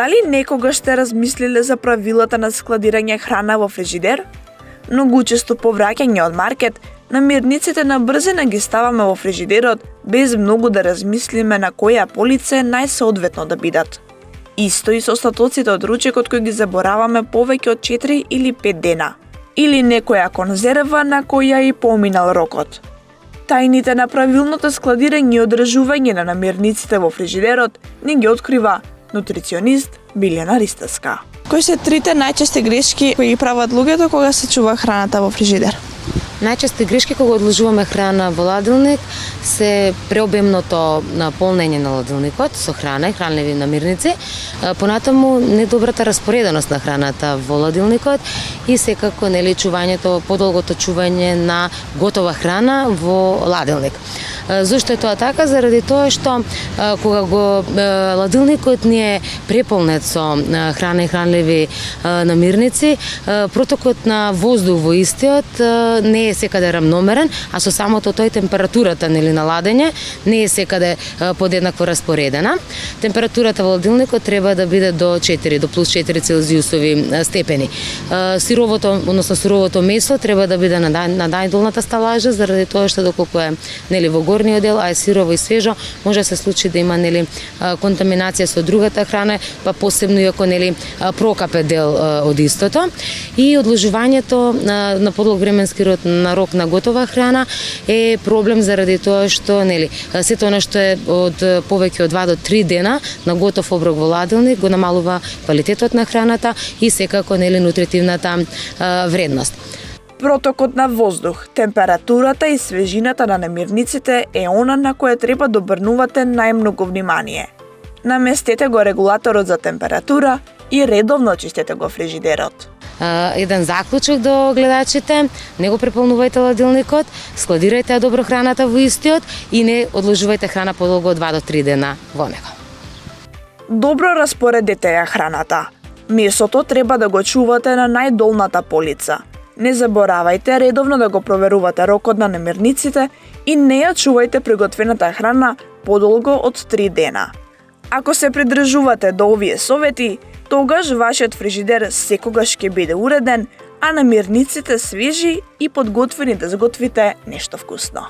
Дали некогаш сте размислиле за правилата на складирање храна во фрижидер? Многу често по враќање од маркет, намирниците на брзина ги ставаме во фрижидерот без многу да размислиме на која полица е најсоодветно да бидат. Исто и со остатоците од ручекот кои ги забораваме повеќе од 4 или 5 дена. Или некоја конзерва на која и поминал рокот. Тајните на правилното складирање и одржување на намирниците во фрижидерот ни ги открива нутриционист Билјана Ристевска. Кои се трите најчести грешки кои ги прават луѓето кога се чува храната во фрижидер? Најчести грешки кога одложуваме храна во ладилник се преобемното наполнење на ладилникот со храна и хранливи намирници, понатаму недобрата распореденост на храната во ладилникот и секако чувањето, подолгото чување на готова храна во ладилник. Зошто е тоа така? Заради тоа што кога го ладилникот ни е преполнет со храна и хранливи намирници, протокот на воздух во истиот не е секаде рамномерен, а со самото тој температурата на ладење не е секаде подеднакво распоредена. Температурата во ладилникот треба да биде до 4, до плюс 4 целзиусови степени. Суровото месо треба да биде на најдолната сталажа, заради тоа што доколку е во горниот дел, а е сирово и свежо, може да се случи да има контаминација со другата храна, па посебно и ако прокапе дел од истото. И одложувањето на подолг временски рок на готова храна е проблем заради тоа што сето она што е од повеќе од 2 до 3 дена на готов оброк во ладилник го намалува квалитетот на храната и секако нутритивната вредност. Протокот на воздух, температурата и свежината на намирниците е она на кое треба да обрнувате најмногу внимание. Наместете го регулаторот за температура и редовно чистете го фрижидерот. Еден заклучок до гледачите: не го преполнувајте ладилникот, складирајте добро храната во истиот и не одложувајте храна подолго од 2 до 3 дена во него. Добро распоредете ја храната. Месото треба да го чувате на најдолната полица. Не заборавајте редовно да го проверувате рокот на намирниците и не ја чувајте приготвената храна подолго од 3 дена. Ако се придржувате до овие совети, тогаш вашиот фрижидер секогаш ќе биде уреден, а намирниците свежи и подготвени да зготвите нешто вкусно.